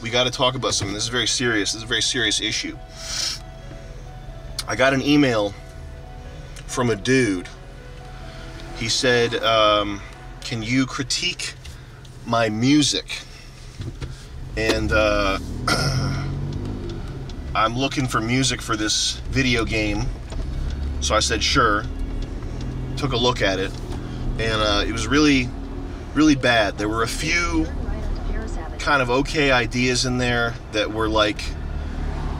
we got to talk about something. This is very serious. This is a very serious issue. I got an email from a dude. He said, can you critique my music? And I'm looking for music for this video game. So I said, sure. Took a look at it. And it was really, really bad. There were a few kind of okay ideas in there that were like,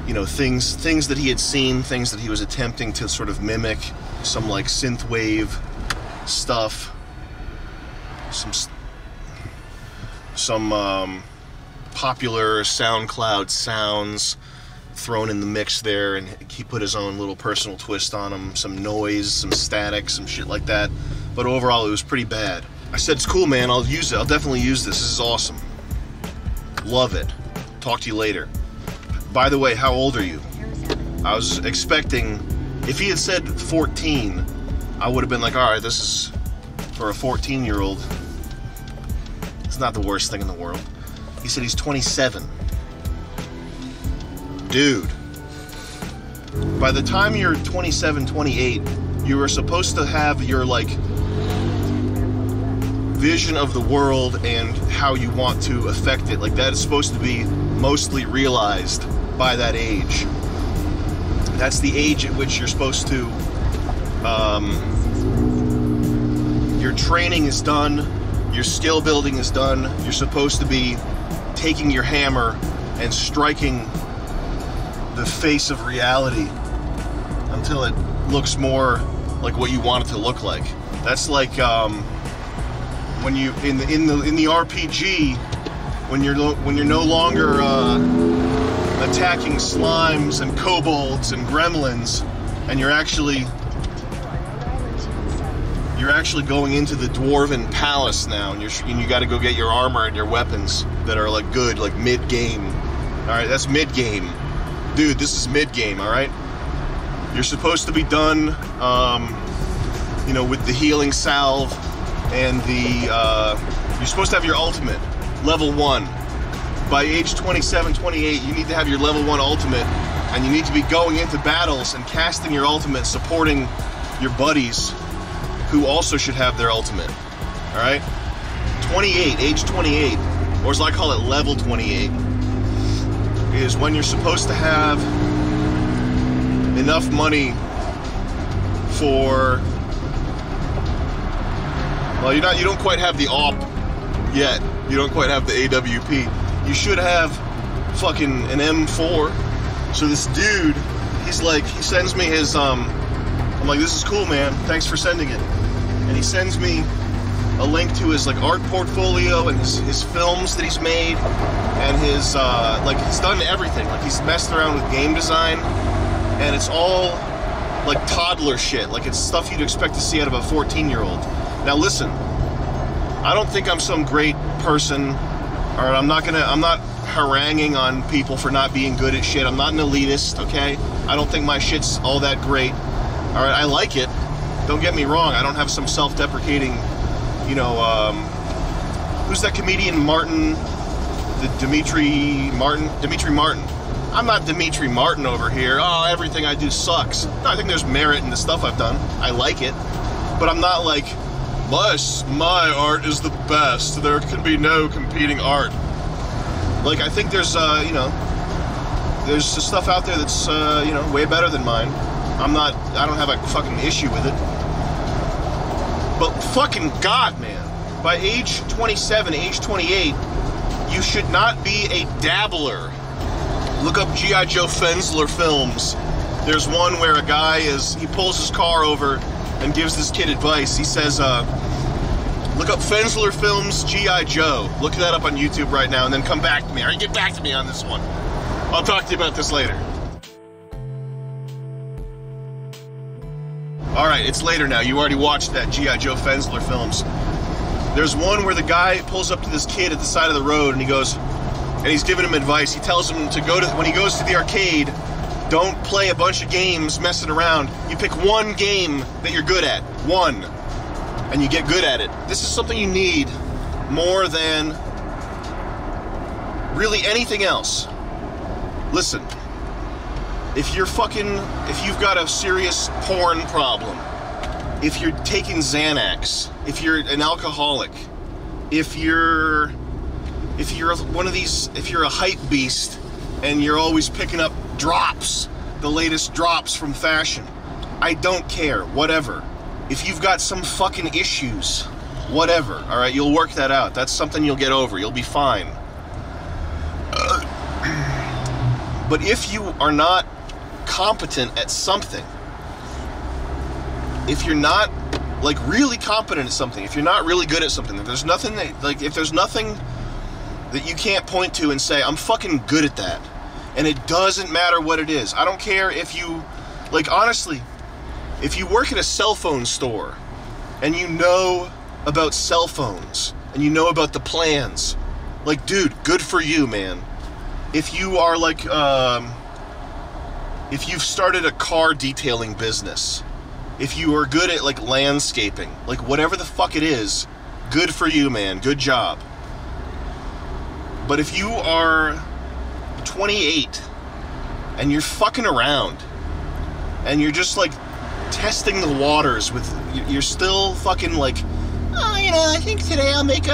you know, things that he had seen, things that he was attempting to sort of mimic, some like synthwave stuff, some popular SoundCloud sounds thrown in the mix there, and he put his own little personal twist on them, some noise, some static, some shit like that. But overall, it was pretty bad. I said, it's cool, man, I'll use it. I'll definitely use this. This is awesome. Love it. Talk to you later. By the way, how old are you? I was expecting, if he had said 14, I would have been like, all right, this is for a 14-year-old. It's not the worst thing in the world. He said he's 27. Dude. By the time you're 27, 28, you are supposed to have your, like, vision of the world and how you want to affect it. Like, that is supposed to be mostly realized by that age. That's the age at which you're supposed to, your training is done, your skill building is done, you're supposed to be taking your hammer and striking the face of reality until it looks more like what you want it to look like. That's like when you in the RPG, when you're no longer attacking slimes and kobolds and gremlins, and you're actually going into the dwarven palace now, and you got to go get your armor and your weapons that are like good, like mid-game. All right, that's mid-game, dude. This is mid-game. All right, you're supposed to be done, you know, with the healing salve and the. You're supposed to have your ultimate, level 1. By age 27, 28, you need to have your level 1 ultimate, and you need to be going into battles and casting your ultimate, supporting your buddies who also should have their ultimate. All right? 28, age 28, or as I call it, level 28, is when you're supposed to have enough money for, well, you don't quite have the AWP yet. You don't quite have the AWP. You should have fucking an M4. So this dude, he's like, he sends me his, I'm like, this is cool, man. Thanks for sending it. And he sends me a link to his like art portfolio and his films that he's made, and his like he's done everything. Like he's messed around with game design, and it's all like toddler shit. Like it's stuff you'd expect to see out of a 14-year-old. Now listen, I don't think I'm some great person, or I'm not haranguing on people for not being good at shit. I'm not an elitist, okay? I don't think my shit's all that great. All right, I like it. Don't get me wrong. I don't have some self-deprecating, you know, who's that comedian, Martin? Dimitri Martin? I'm not Dimitri Martin over here. Oh, everything I do sucks. No, I think there's merit in the stuff I've done. I like it. But I'm not like, my art is the best. There can be no competing art. Like, I think there's, you know, there's stuff out there that's, you know, way better than mine. I don't have a fucking issue with it. But fucking God, man. By age 27, age 28, you should not be a dabbler. Look up G.I. Joe Fensler films. There's one where a guy he pulls his car over and gives this kid advice. He says, look up Fensler films, G.I. Joe. Look that up on YouTube right now and then come back to me. All right, get back to me on this one. I'll talk to you about this later. Alright, it's later now. You already watched that G.I. Joe Fensler films. There's one where the guy pulls up to this kid at the side of the road and he goes, and he's giving him advice. He tells him to go to, when he goes to the arcade, don't play a bunch of games messing around. You pick one game that you're good at. One. And you get good at it. This is something you need more than really anything else. Listen, if you've got a serious porn problem, if you're taking Xanax, if you're an alcoholic, if you're one of these, if you're a hype beast and you're always picking up drops, the latest drops from fashion, I don't care, whatever. If you've got some fucking issues, whatever, all right, you'll work that out. That's something you'll get over. You'll be fine. But if you are not competent at something, if you're not like really competent at something, if you're not really good at something, if there's nothing that, like, if there's nothing that you can't point to and say, I'm fucking good at that, and it doesn't matter what it is. I don't care if you, like, honestly, if you work at a cell phone store and you know about cell phones and you know about the plans, like, dude, good for you, man. If you are like, if you've started a car detailing business, if you are good at like landscaping, like whatever the fuck it is, good for you, man, good job. But if you are 28 and you're fucking around and you're just like testing the waters with, you're still fucking like, oh, you know, I think today I'll make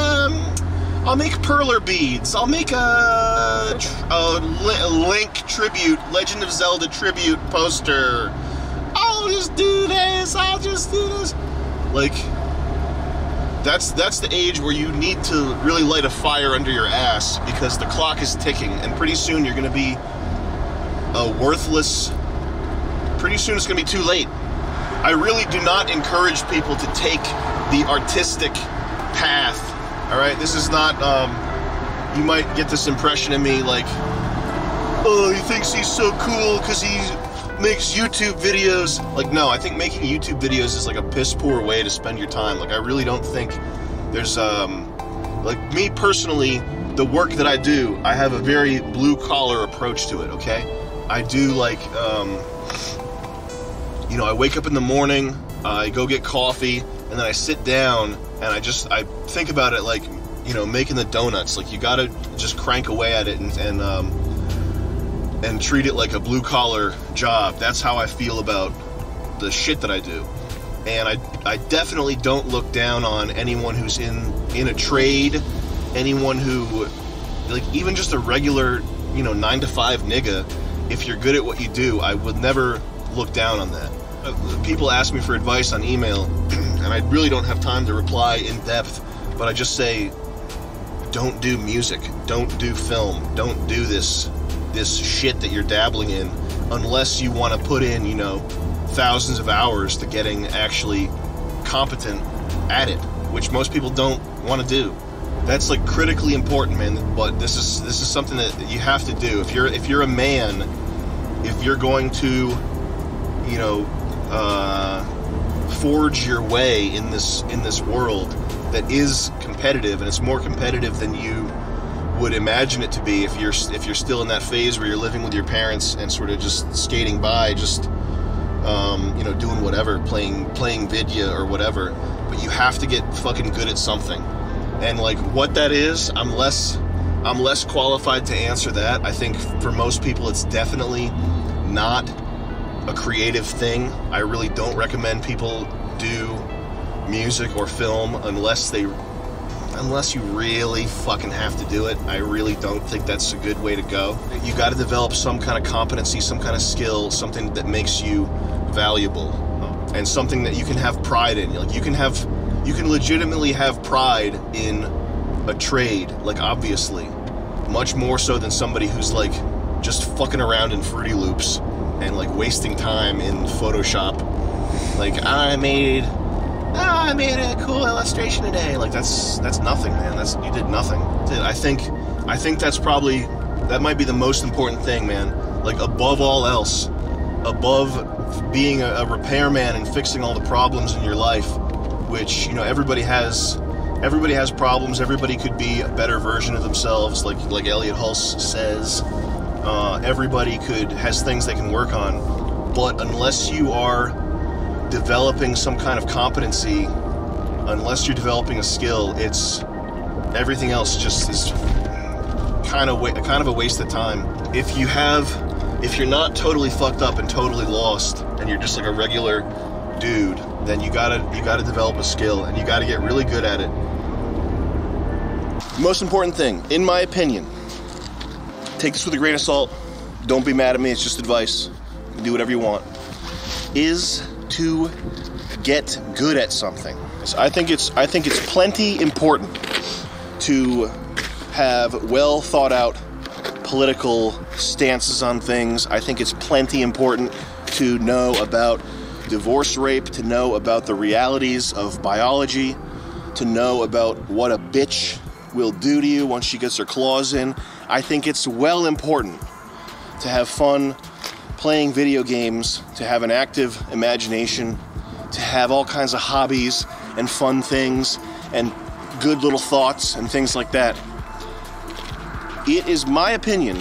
perler beads. I'll make a Link tribute, Legend of Zelda tribute poster. I'll just do this. I'll just do this. Like, that's the age where you need to really light a fire under your ass, because the clock is ticking, and pretty soon you're going to be worthless. Pretty soon it's going to be too late. I really do not encourage people to take the artistic path. All right, this is not, you might get this impression of me like, oh, he thinks he's so cool because he makes YouTube videos. Like, no, I think making YouTube videos is like a piss poor way to spend your time. Like, I really don't think there's, like, me personally, the work that I do, I have a very blue collar approach to it, okay? I do like, you know, I wake up in the morning, I go get coffee, and then I sit down and I think about it like, you know, making the donuts. Like, you gotta just crank away at it and treat it like a blue collar job. That's how I feel about the shit that I do. And I definitely don't look down on anyone who's in a trade, anyone who, like, even just a regular, you know, 9-to-5 nigga. If you're good at what you do, I would never look down on that. People ask me for advice on email, and I really don't have time to reply in depth, but I just say, don't do music, don't do film, don't do this shit that you're dabbling in, unless you want to put in, you know, thousands of hours to getting actually competent at it, which most people don't want to do. That's like critically important, man. But this is something that you have to do. If you're a man, if you're going to, you know, forge your way in this world that is competitive, and it's more competitive than you would imagine it to be if you're still in that phase where you're living with your parents and sort of just skating by, just you know, doing whatever, playing video or whatever. But you have to get fucking good at something, and like what that is, I'm less qualified to answer that. I think for most people it's definitely not a creative thing. I really don't recommend people do music or film unless you really fucking have to do it. I really don't think that's a good way to go. You got to develop some kind of competency, some kind of skill, something that makes you valuable, and something that you can have pride in. Like, you can legitimately have pride in a trade, like, obviously, much more so than somebody who's like just fucking around in Fruity Loops and like wasting time in Photoshop. Like, I made a cool illustration today. Like, that's nothing, man. You did nothing. I think that might be the most important thing, man. Like, above all else, above being a repairman and fixing all the problems in your life, which, you know, everybody has problems. Everybody could be a better version of themselves, like Elliot Hulse says. Everybody has things they can work on, but unless you are developing some kind of competency, unless you're developing a skill, everything else just is kind of a waste of time. If you're not totally fucked up and totally lost, and you're just like a regular dude, then you gotta develop a skill, and you gotta get really good at it. Most important thing, in my opinion, take this with a grain of salt, don't be mad at me, it's just advice, you can do whatever you want, is to get good at something. So I think it's plenty important to have well thought out political stances on things. I think it's plenty important to know about divorce rape, to know about the realities of biology, to know about what a bitch will do to you once she gets her claws in. I think it's well important to have fun playing video games, to have an active imagination, to have all kinds of hobbies and fun things and good little thoughts and things like that. It is my opinion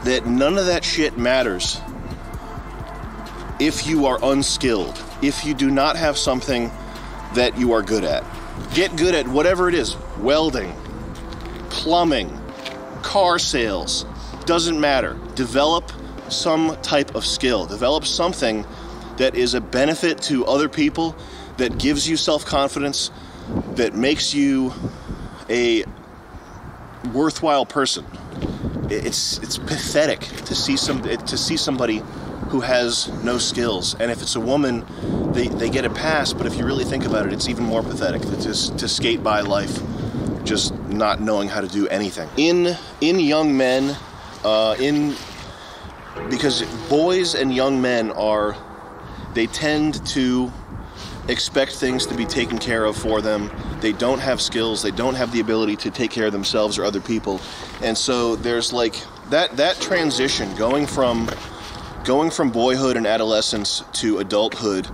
that none of that shit matters if you are unskilled, if you do not have something that you are good at. Get good at whatever it is, welding, plumbing, car sales, doesn't matter. Develop some type of skill. Develop something that is a benefit to other people, that gives you self-confidence, that makes you a worthwhile person. It's pathetic to see somebody who has no skills, and if it's a woman, they get a pass. But if you really think about it, it's even more pathetic to skate by life, just not knowing how to do anything. In young men, because boys and young men they tend to expect things to be taken care of for them. They don't have skills, they don't have the ability to take care of themselves or other people. And so there's like that transition going from boyhood and adolescence to adulthood,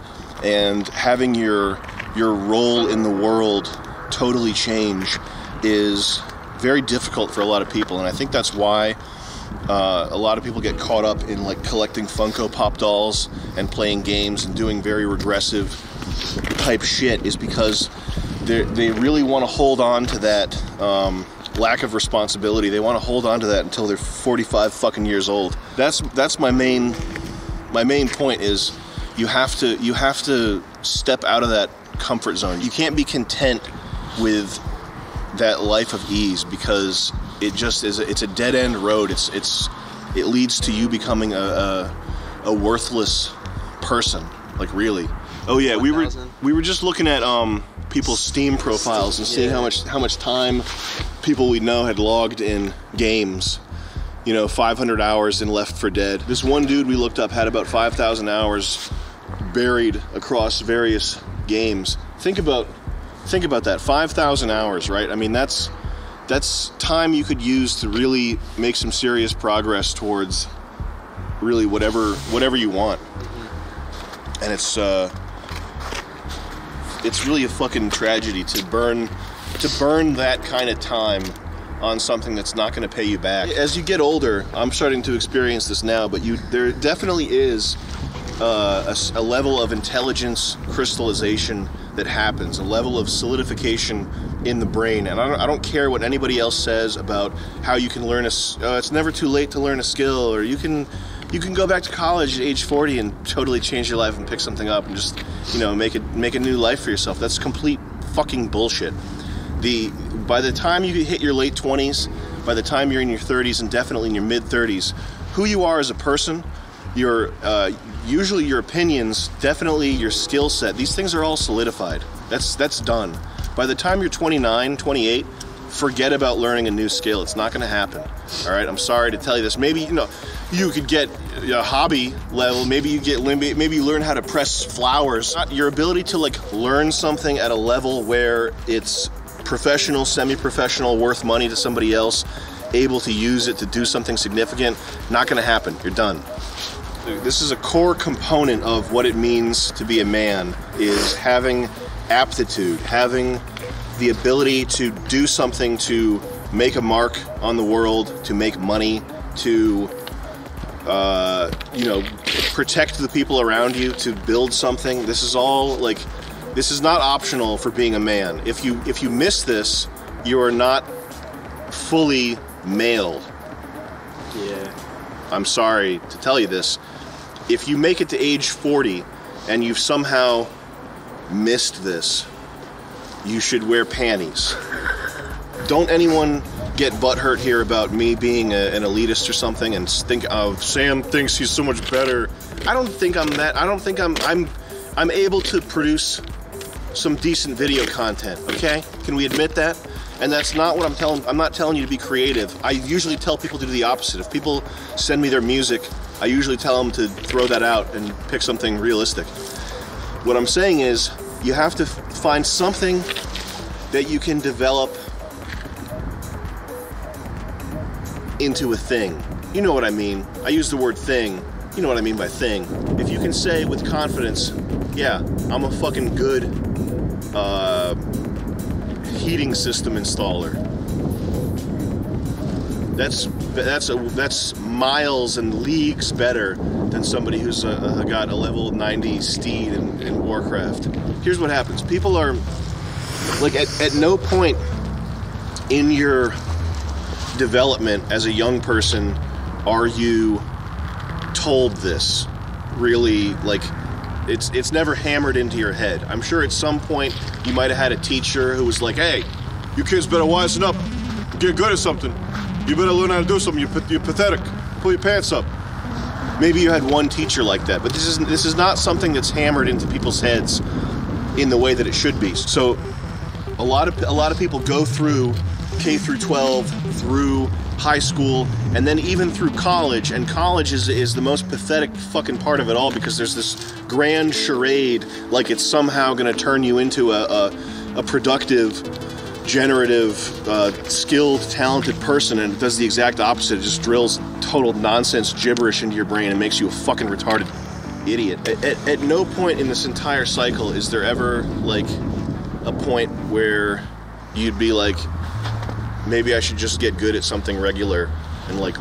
and having your role in the world totally change is very difficult for a lot of people. And I think that's why a lot of people get caught up in like collecting Funko Pop dolls and playing games and doing very regressive type shit, is because they really want to hold on to that lack of responsibility. They want to hold on to that until they're 45 fucking years old. That's my main point, is you have to step out of that comfort zone. You can't be content with that life of ease, because it just is it's a dead end road. It leads to you becoming a worthless person, like really. Oh yeah, we were just looking at people's Steam profiles and seeing how much time people we know had logged in games. 500 hours in Left 4 Dead. This one dude we looked up had about 5,000 hours buried across various games. Think about that, 5,000 hours, right? I mean, that's time you could use to really make some serious progress towards really whatever you want. And it's really a fucking tragedy to burn that kind of time on something that's not going to pay you back. As you get older, I'm starting to experience this now, but there definitely is a level of intelligence crystallization that happens, a level of solidification in the brain. And I don't care what anybody else says about how you can learn it's never too late to learn a skill, or you can go back to college at age 40 and totally change your life and pick something up and just, make a new life for yourself. That's complete fucking bullshit. By the time you hit your late 20s, by the time you're in your 30s, and definitely in your mid 30s, who you are as a person, usually your opinions, definitely your skill set, these things are all solidified. That's done. By the time you're 29, 28, forget about learning a new skill. It's not going to happen. All right, I'm sorry to tell you this. Maybe you could get a hobby level. Maybe you learn how to press flowers. Your ability to learn something at a level where it's professional, semi-professional, worth money to somebody else, able to use it to do something significant, not going to happen. You're done. This is a core component of what it means to be a man, is having aptitude, having the ability to do something, to make a mark on the world, to make money, to protect the people around you, to build something. This is all this is not optional for being a man. If you miss this, you are not fully male, Yeah. I'm sorry to tell you this, if you make it to age 40 and you've somehow missed this, you should wear panties. Don't anyone get butthurt here about me being an elitist or something and think of Sam thinks he's so much better. I don't think I'm that. I don't think I'm able to produce some decent video content, okay? Can we admit that? And that's not what I'm telling. I'm not telling you to be creative. I usually tell people to do the opposite. If people send me their music, I usually tell them to throw that out and pick something realistic. What I'm saying is, you have to find something that you can develop into a thing. You know what I mean. I use the word thing. You know what I mean by thing. If you can say with confidence, yeah, I'm a fucking good heating system installer. That's miles and leagues better than somebody who's got a level 90 steed in Warcraft. Here's what happens. People are, like, at no point in your development as a young person are you told this. Really, like, it's never hammered into your head. I'm sure at some point you might have had a teacher who was like, hey, you kids better wisen up, get good at something. You better learn how to do something. You're pathetic. Pull your pants up. Maybe you had one teacher like that, but this is not something that's hammered into people's heads in the way that it should be. So a lot of people go through K through 12, through high school, and then even through college. And college is the most pathetic fucking part of it all, because there's this grand charade like it's somehow going to turn you into a productive, generative, skilled, talented person, and it does the exact opposite. It just drills total nonsense gibberish into your brain and makes you a fucking retarded idiot. At no point in this entire cycle is there ever, like, a point where you'd be like, maybe I should just get good at something regular and, like,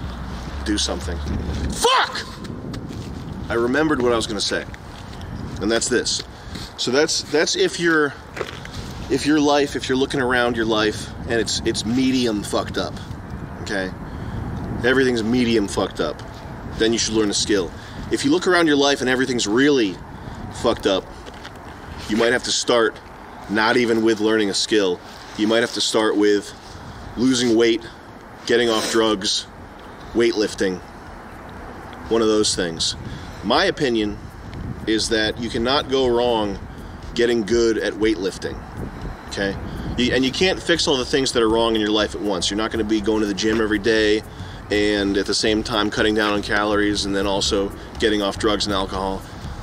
do something. Fuck! I remembered what I was gonna say, and that's this. So that's if your life, if you're looking around your life and it's medium fucked up, okay? Everything's medium fucked up, then you should learn a skill. If you look around your life and everything's really fucked up, you might have to start not even with learning a skill. You might have to start with losing weight, getting off drugs, weightlifting, one of those things. My opinion is that you cannot go wrong getting good at weightlifting, okay? And you can't fix all the things that are wrong in your life at once. You're not going to be going to the gym every day and at the same time cutting down on calories and then also getting off drugs and alcohol.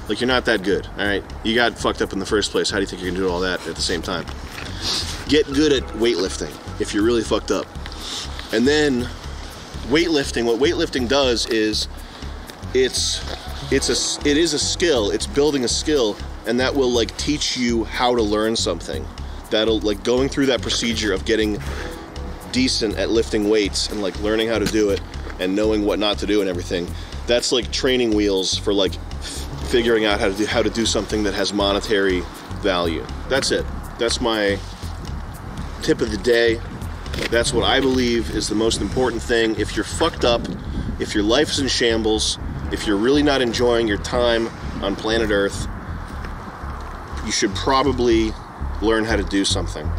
Like, you're not that good, all right? You got fucked up in the first place. How do you think you can do all that at the same time? Get good at weightlifting if you're really fucked up. And then weightlifting, what weightlifting does is it is a skill. It's building a skill, and that will, like, teach you how to learn something. That'll, like, going through that procedure of getting decent at lifting weights and, like, learning how to do it and knowing what not to do and everything. That's like training wheels for, like, figuring out how to do something that has monetary value. That's it. That's my tip of the day. That's what I believe is the most important thing. If you're fucked up, if your life's in shambles, if you're really not enjoying your time on planet Earth, you should probably learn how to do something.